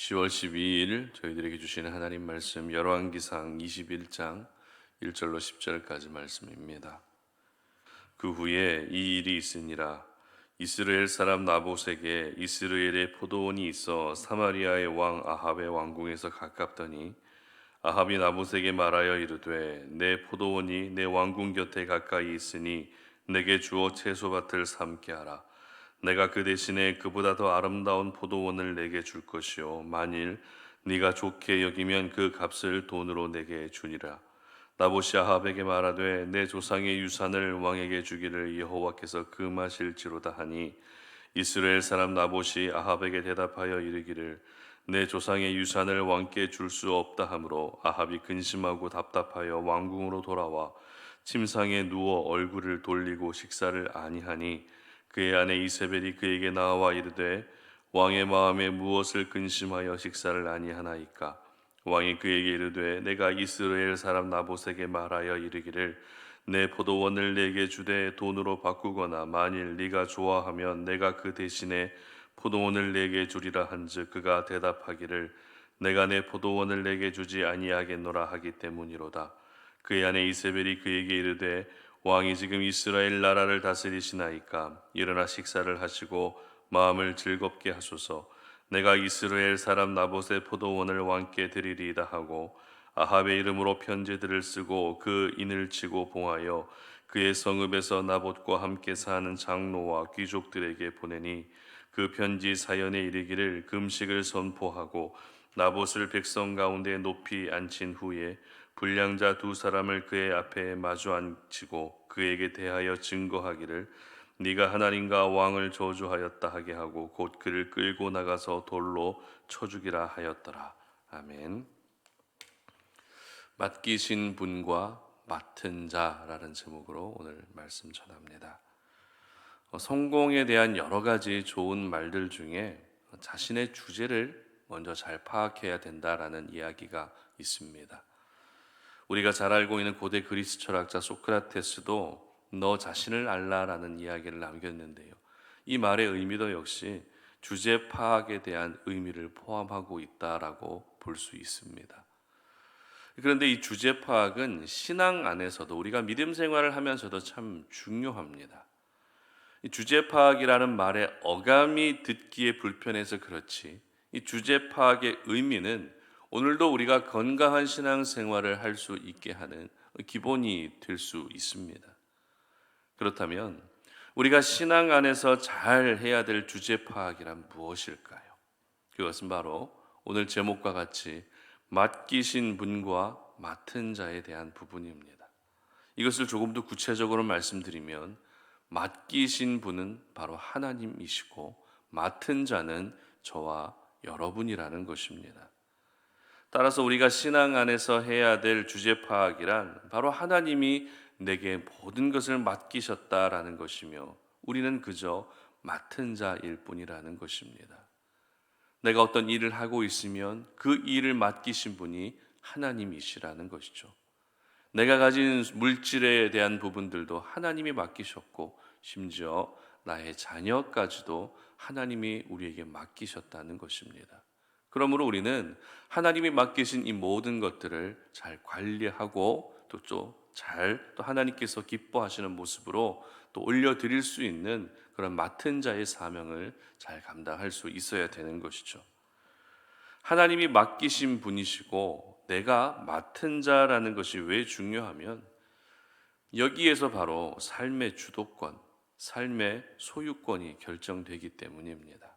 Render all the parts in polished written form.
10월 12일 저희들에게 주시는 하나님 말씀 열왕기상 21장 1절로 10절까지 말씀입니다. 그 후에 이 일이 있으니라. 이스라엘 사람 나봇에게 이스라엘의 포도원이 있어 사마리아의 왕 아합의 왕궁에서 가깝더니 아합이 나봇에게 말하여 이르되 내 포도원이 내 왕궁 곁에 가까이 있으니 내게 주어 채소밭을 삼게 하라. 내가 그 대신에 그보다 더 아름다운 포도원을 내게 줄 것이요 만일 네가 좋게 여기면 그 값을 돈으로 내게 주니라. 나봇이 아합에게 말하되 내 조상의 유산을 왕에게 주기를 여호와께서 금하실지로다 하니 이스라엘 사람 나봇이 아합에게 대답하여 이르기를 내 조상의 유산을 왕께 줄 수 없다 하므로 아합이 근심하고 답답하여 왕궁으로 돌아와 침상에 누워 얼굴을 돌리고 식사를 아니하니 그의 아내 이세벨이 그에게 나와 이르되 왕의 마음에 무엇을 근심하여 식사를 아니하나이까. 왕이 그에게 이르되 내가 이스라엘 사람 나봇에게 말하여 이르기를 내 포도원을 내게 주되 돈으로 바꾸거나 만일 네가 좋아하면 내가 그 대신에 포도원을 내게 주리라 한즉 그가 대답하기를 내가 내 포도원을 내게 주지 아니하겠노라 하기 때문이로다. 그의 아내 이세벨이 그에게 이르되 왕이 지금 이스라엘 나라를 다스리시나이까. 일어나 식사를 하시고 마음을 즐겁게 하소서. 내가 이스라엘 사람 나봇의 포도원을 왕께 드리리이다 하고 아합의 이름으로 편지들을 쓰고 그 인을 치고 봉하여 그의 성읍에서 나봇과 함께 사는 장로와 귀족들에게 보내니 그 편지 사연에 이르기를 금식을 선포하고 나봇을 백성 가운데 높이 앉힌 후에 불량자 두 사람을 그의 앞에 마주 앉히고 그에게 대하여 증거하기를 네가 하나님과 왕을 저주하였다 하게 하고 곧 그를 끌고 나가서 돌로 쳐 죽이라 하였더라. 아멘. 맡기신 분과 맡은 자라는 제목으로 오늘 말씀 전합니다. 성공에 대한 여러 가지 좋은 말들 중에 자신의 주제를 먼저 잘 파악해야 된다라는 이야기가 있습니다. 우리가 잘 알고 있는 고대 그리스 철학자 소크라테스도 너 자신을 알라라는 이야기를 남겼는데요. 이 말의 의미도 역시 주제 파악에 대한 의미를 포함하고 있다라고 볼 수 있습니다. 그런데 이 주제 파악은 신앙 안에서도 우리가 믿음 생활을 하면서도 참 중요합니다. 이 주제 파악이라는 말에 어감이 듣기에 불편해서 그렇지 이 주제 파악의 의미는 오늘도 우리가 건강한 신앙 생활을 할 수 있게 하는 기본이 될 수 있습니다. 그렇다면 우리가 신앙 안에서 잘 해야 될 주제 파악이란 무엇일까요? 그것은 바로 오늘 제목과 같이 맡기신 분과 맡은 자에 대한 부분입니다. 이것을 조금 더 구체적으로 말씀드리면 맡기신 분은 바로 하나님이시고 맡은 자는 저와 여러분이라는 것입니다. 따라서 우리가 신앙 안에서 해야 될 주제 파악이란 바로 하나님이 내게 모든 것을 맡기셨다라는 것이며 우리는 그저 맡은 자일 뿐이라는 것입니다. 내가 어떤 일을 하고 있으면 그 일을 맡기신 분이 하나님이시라는 것이죠. 내가 가진 물질에 대한 부분들도 하나님이 맡기셨고 심지어 나의 자녀까지도 하나님이 우리에게 맡기셨다는 것입니다. 그러므로 우리는 하나님이 맡기신 이 모든 것들을 잘 관리하고 또 하나님께서 기뻐하시는 모습으로 또 올려드릴 수 있는 그런 맡은 자의 사명을 잘 감당할 수 있어야 되는 것이죠. 하나님이 맡기신 분이시고 내가 맡은 자라는 것이 왜 중요하면 여기에서 바로 삶의 주도권, 삶의 소유권이 결정되기 때문입니다.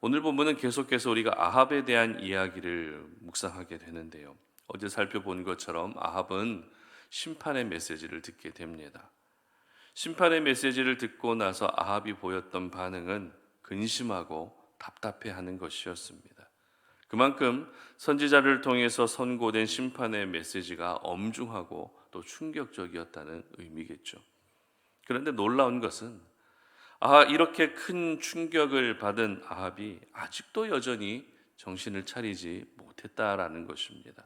오늘 본문은 계속해서 우리가 아합에 대한 이야기를 묵상하게 되는데요. 어제 살펴본 것처럼 아합은 심판의 메시지를 듣게 됩니다. 심판의 메시지를 듣고 나서 아합이 보였던 반응은 근심하고 답답해하는 것이었습니다. 그만큼 선지자를 통해서 선고된 심판의 메시지가 엄중하고 또 충격적이었다는 의미겠죠. 그런데 놀라운 것은 이렇게 큰 충격을 받은 아합이 아직도 여전히 정신을 차리지 못했다라는 것입니다.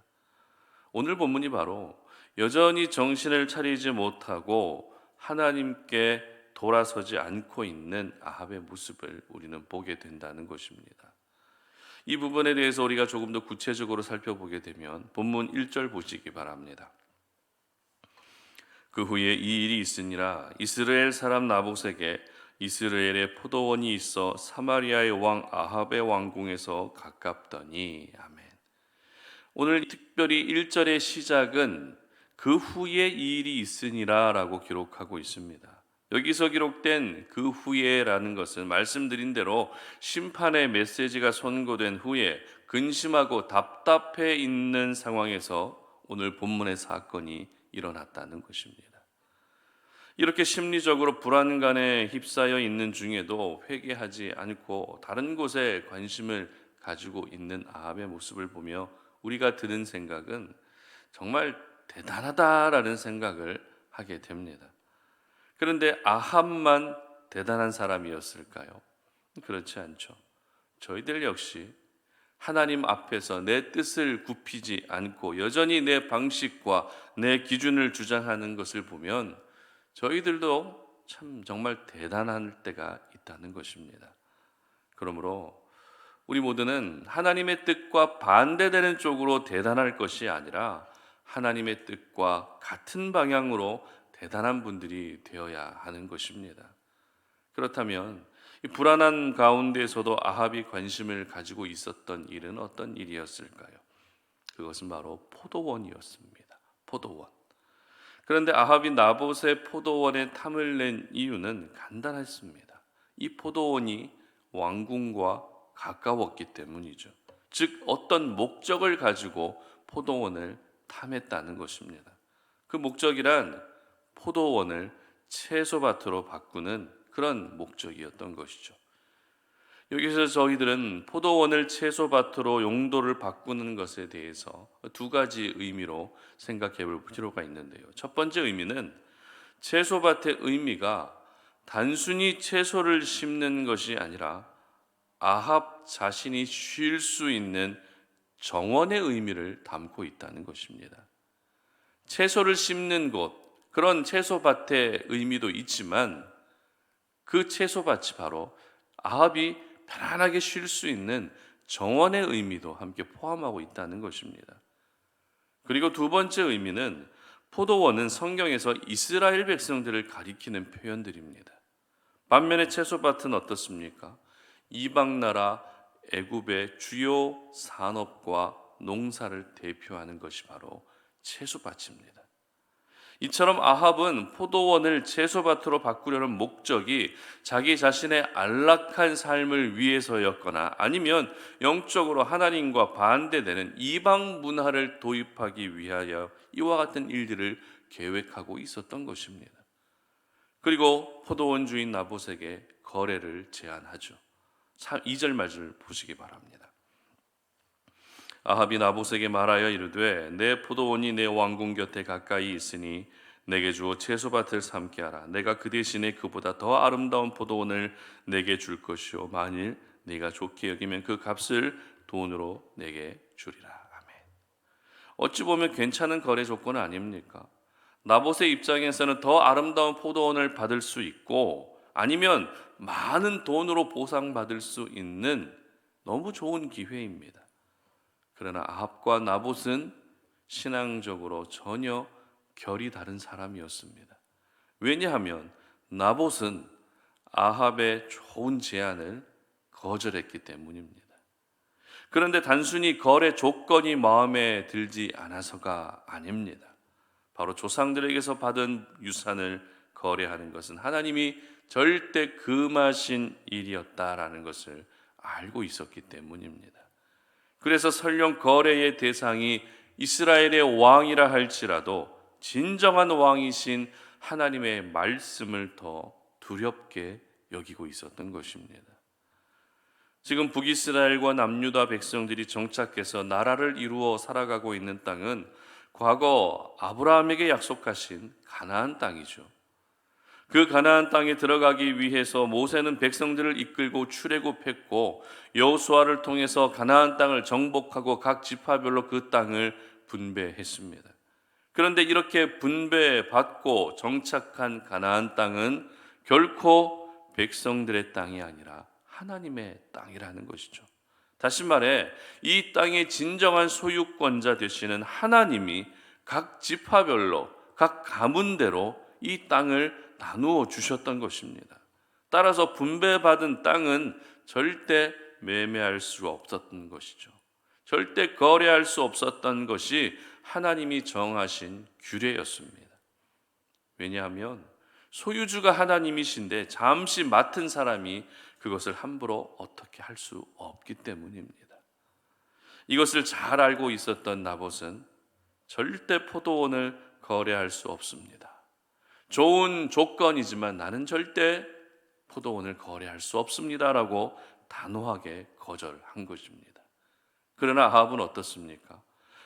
오늘 본문이 바로 여전히 정신을 차리지 못하고 하나님께 돌아서지 않고 있는 아합의 모습을 우리는 보게 된다는 것입니다. 이 부분에 대해서 우리가 조금 더 구체적으로 살펴보게 되면 본문 1절 보시기 바랍니다. 그 후에 이 일이 있으니라 이스라엘 사람 나봇에게 이스라엘의 포도원이 있어 사마리아의 왕 아합의 왕궁에서 가깝더니. 아멘. 오늘 특별히 1절의 시작은 그 후에 이 일이 있으니라 라고 기록하고 있습니다. 여기서 기록된 그 후에라는 것은 말씀드린 대로 심판의 메시지가 선고된 후에 근심하고 답답해 있는 상황에서 오늘 본문의 사건이 일어났다는 것입니다. 이렇게 심리적으로 불안감에 휩싸여 있는 중에도 회개하지 않고 다른 곳에 관심을 가지고 있는 아합의 모습을 보며 우리가 드는 생각은 정말 대단하다라는 생각을 하게 됩니다. 그런데 아합만 대단한 사람이었을까요? 그렇지 않죠. 저희들 역시 하나님 앞에서 내 뜻을 굽히지 않고 여전히 내 방식과 내 기준을 주장하는 것을 보면 저희들도 참 정말 대단할 때가 있다는 것입니다. 그러므로 우리 모두는 하나님의 뜻과 반대되는 쪽으로 대단할 것이 아니라 하나님의 뜻과 같은 방향으로 대단한 분들이 되어야 하는 것입니다. 그렇다면 이 불안한 가운데에서도 아합이 관심을 가지고 있었던 일은 어떤 일이었을까요? 그것은 바로 포도원이었습니다. 포도원. 그런데 아합이 나봇의 포도원에 탐을 낸 이유는 간단했습니다. 이 포도원이 왕궁과 가까웠기 때문이죠. 즉 어떤 목적을 가지고 포도원을 탐했다는 것입니다. 그 목적이란 포도원을 채소밭으로 바꾸는 그런 목적이었던 것이죠. 여기서 저희들은 포도원을 채소밭으로 용도를 바꾸는 것에 대해서 두 가지 의미로 생각해 볼 필요가 있는데요. 첫 번째 의미는 채소밭의 의미가 단순히 채소를 심는 것이 아니라 아합 자신이 쉴 수 있는 정원의 의미를 담고 있다는 것입니다. 채소를 심는 곳, 그런 채소밭의 의미도 있지만 그 채소밭이 바로 아합이 편안하게 쉴 수 있는 정원의 의미도 함께 포함하고 있다는 것입니다. 그리고 두 번째 의미는 포도원은 성경에서 이스라엘 백성들을 가리키는 표현들입니다. 반면에 채소밭은 어떻습니까? 이방 나라 애굽의 주요 산업과 농사를 대표하는 것이 바로 채소밭입니다. 이처럼 아합은 포도원을 채소밭으로 바꾸려는 목적이 자기 자신의 안락한 삶을 위해서였거나 아니면 영적으로 하나님과 반대되는 이방 문화를 도입하기 위하여 이와 같은 일들을 계획하고 있었던 것입니다. 그리고 포도원 주인 나봇에게 거래를 제안하죠. 2절 말씀을 보시기 바랍니다. 아합이 나봇에게 말하여 이르되 내 포도원이 내 왕궁 곁에 가까이 있으니 내게 주어 채소밭을 삼게 하라. 내가 그 대신에 그보다 더 아름다운 포도원을 내게 줄 것이요 만일 네가 좋게 여기면 그 값을 돈으로 내게 주리라. 아멘. 어찌 보면 괜찮은 거래 조건 아닙니까? 나봇의 입장에서는 더 아름다운 포도원을 받을 수 있고 아니면 많은 돈으로 보상받을 수 있는 너무 좋은 기회입니다. 그러나 아합과 나봇은 신앙적으로 전혀 결이 다른 사람이었습니다. 왜냐하면 나봇은 아합의 좋은 제안을 거절했기 때문입니다. 그런데 단순히 거래 조건이 마음에 들지 않아서가 아닙니다. 바로 조상들에게서 받은 유산을 거래하는 것은 하나님이 절대 금하신 일이었다라는 것을 알고 있었기 때문입니다. 그래서 설령 거래의 대상이 이스라엘의 왕이라 할지라도 진정한 왕이신 하나님의 말씀을 더 두렵게 여기고 있었던 것입니다. 지금 북이스라엘과 남유다 백성들이 정착해서 나라를 이루어 살아가고 있는 땅은 과거 아브라함에게 약속하신 가나안 땅이죠. 그 가나안 땅에 들어가기 위해서 모세는 백성들을 이끌고 출애굽했고 여호수아를 통해서 가나안 땅을 정복하고 각 지파별로 그 땅을 분배했습니다. 그런데 이렇게 분배받고 정착한 가나안 땅은 결코 백성들의 땅이 아니라 하나님의 땅이라는 것이죠. 다시 말해 이 땅의 진정한 소유권자 되시는 하나님이 각 지파별로 각 가문대로 이 땅을 나누어 주셨던 것입니다. 따라서 분배받은 땅은 절대 매매할 수 없었던 것이죠. 절대 거래할 수 없었던 것이 하나님이 정하신 규례였습니다. 왜냐하면 소유주가 하나님이신데 잠시 맡은 사람이 그것을 함부로 어떻게 할 수 없기 때문입니다. 이것을 잘 알고 있었던 나봇은 절대 포도원을 거래할 수 없습니다. 좋은 조건이지만 나는 절대 포도원을 거래할 수 없습니다라고 단호하게 거절한 것입니다. 그러나 아합은 어떻습니까?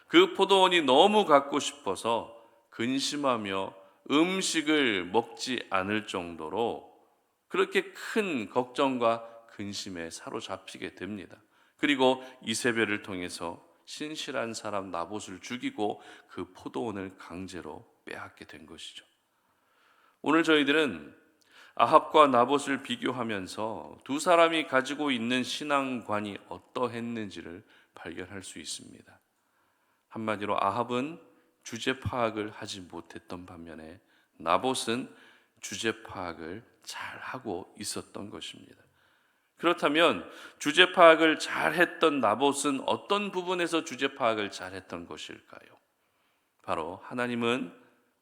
그 포도원이 너무 갖고 싶어서 근심하며 음식을 먹지 않을 정도로 그렇게 큰 걱정과 근심에 사로잡히게 됩니다. 그리고 이세벨을 통해서 신실한 사람 나봇을 죽이고 그 포도원을 강제로 빼앗게 된 것이죠. 오늘 저희들은 아합과 나봇을 비교하면서 두 사람이 가지고 있는 신앙관이 어떠했는지를 발견할 수 있습니다. 한마디로 아합은 주제 파악을 하지 못했던 반면에 나봇은 주제 파악을 잘 하고 있었던 것입니다. 그렇다면 주제 파악을 잘 했던 나봇은 어떤 부분에서 주제 파악을 잘 했던 것일까요? 바로 하나님은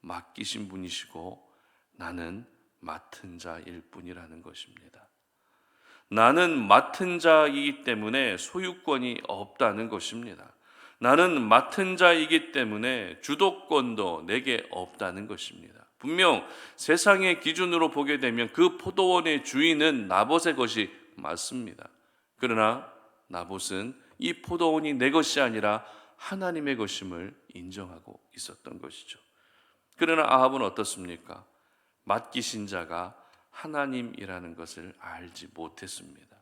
맡기신 분이시고 나는 맡은 자일 뿐이라는 것입니다. 나는 맡은 자이기 때문에 소유권이 없다는 것입니다. 나는 맡은 자이기 때문에 주도권도 내게 없다는 것입니다. 분명 세상의 기준으로 보게 되면 그 포도원의 주인은 나봇의 것이 맞습니다. 그러나 나봇은 이 포도원이 내 것이 아니라 하나님의 것임을 인정하고 있었던 것이죠. 그러나 아합은 어떻습니까? 맡기신 자가 하나님이라는 것을 알지 못했습니다.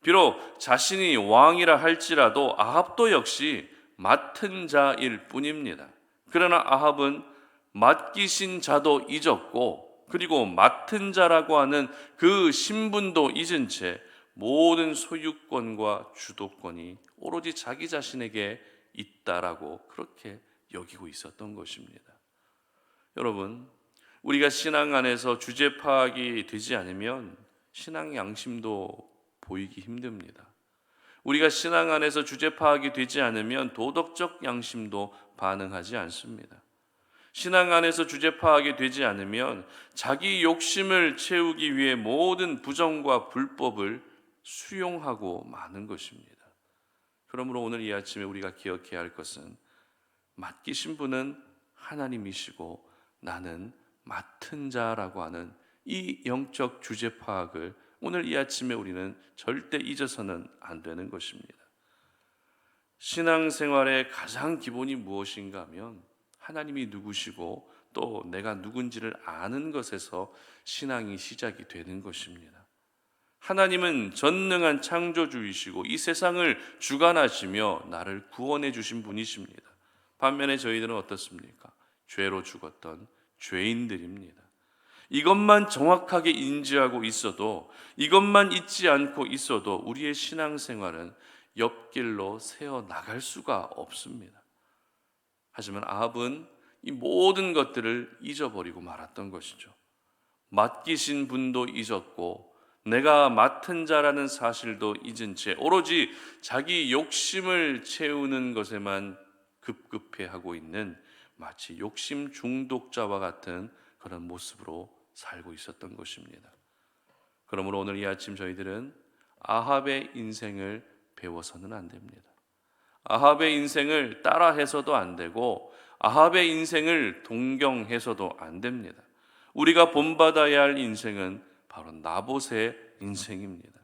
비록 자신이 왕이라 할지라도 아합도 역시 맡은 자일 뿐입니다. 그러나 아합은 맡기신 자도 잊었고 그리고 맡은 자라고 하는 그 신분도 잊은 채 모든 소유권과 주도권이 오로지 자기 자신에게 있다라고 그렇게 여기고 있었던 것입니다. 여러분, 우리가 신앙 안에서 주제 파악이 되지 않으면 신앙 양심도 보이기 힘듭니다. 우리가 신앙 안에서 주제 파악이 되지 않으면 도덕적 양심도 반응하지 않습니다. 신앙 안에서 주제 파악이 되지 않으면 자기 욕심을 채우기 위해 모든 부정과 불법을 수용하고 마는 것입니다. 그러므로 오늘 이 아침에 우리가 기억해야 할 것은 맡기신 분은 하나님이시고 나는 맡은 자라고 하는 이 영적 주제 파악을 오늘 이 아침에 우리는 절대 잊어서는 안 되는 것입니다. 신앙생활의 가장 기본이 무엇인가 하면 하나님이 누구시고 또 내가 누군지를 아는 것에서 신앙이 시작이 되는 것입니다. 하나님은 전능한 창조주이시고 이 세상을 주관하시며 나를 구원해 주신 분이십니다. 반면에 저희들은 어떻습니까? 죄로 죽었던 죄인들입니다. 이것만 정확하게 인지하고 있어도 이것만 잊지 않고 있어도 우리의 신앙생활은 옆길로 새어 나갈 수가 없습니다. 하지만 아합은 이 모든 것들을 잊어버리고 말았던 것이죠. 맡기신 분도 잊었고 내가 맡은 자라는 사실도 잊은 채 오로지 자기 욕심을 채우는 것에만 급급해하고 있는 마치 욕심 중독자와 같은 그런 모습으로 살고 있었던 것입니다. 그러므로 오늘 이 아침 저희들은 아합의 인생을 배워서는 안 됩니다. 아합의 인생을 따라해서도 안 되고 아합의 인생을 동경해서도 안 됩니다. 우리가 본받아야 할 인생은 바로 나봇의 인생입니다.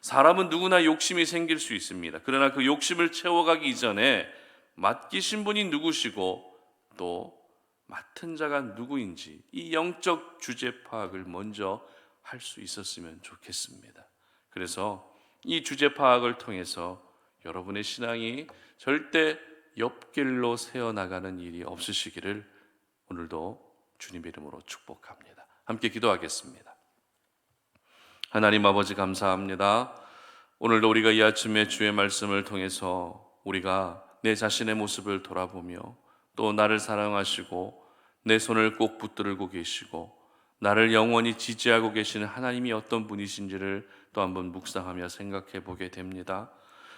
사람은 누구나 욕심이 생길 수 있습니다. 그러나 그 욕심을 채워가기 이전에 맡기신 분이 누구시고 또 맡은 자가 누구인지 이 영적 주제 파악을 먼저 할 수 있었으면 좋겠습니다. 그래서 이 주제 파악을 통해서 여러분의 신앙이 절대 옆길로 새어나가는 일이 없으시기를 오늘도 주님의 이름으로 축복합니다. 함께 기도하겠습니다. 하나님 아버지 감사합니다. 오늘도 우리가 이 아침에 주의 말씀을 통해서 우리가 내 자신의 모습을 돌아보며 또 나를 사랑하시고 내 손을 꼭 붙들고 계시고 나를 영원히 지지하고 계시는 하나님이 어떤 분이신지를 또 한번 묵상하며 생각해 보게 됩니다.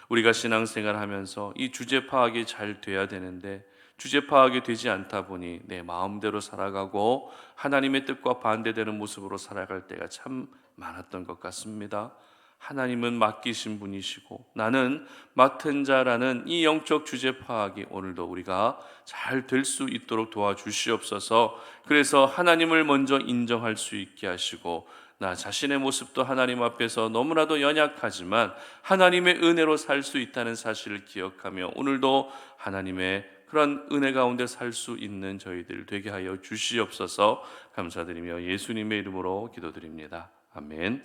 우리가 신앙생활하면서 이 주제 파악이 잘 돼야 되는데 주제 파악이 되지 않다 보니 내 마음대로 살아가고 하나님의 뜻과 반대되는 모습으로 살아갈 때가 참 많았던 것 같습니다. 하나님은 맡기신 분이시고 나는 맡은 자라는 이 영적 주제 파악이 오늘도 우리가 잘 될 수 있도록 도와주시옵소서. 그래서 하나님을 먼저 인정할 수 있게 하시고 나 자신의 모습도 하나님 앞에서 너무나도 연약하지만 하나님의 은혜로 살 수 있다는 사실을 기억하며 오늘도 하나님의 그런 은혜 가운데 살 수 있는 저희들 되게 하여 주시옵소서. 감사드리며 예수님의 이름으로 기도드립니다. 아멘.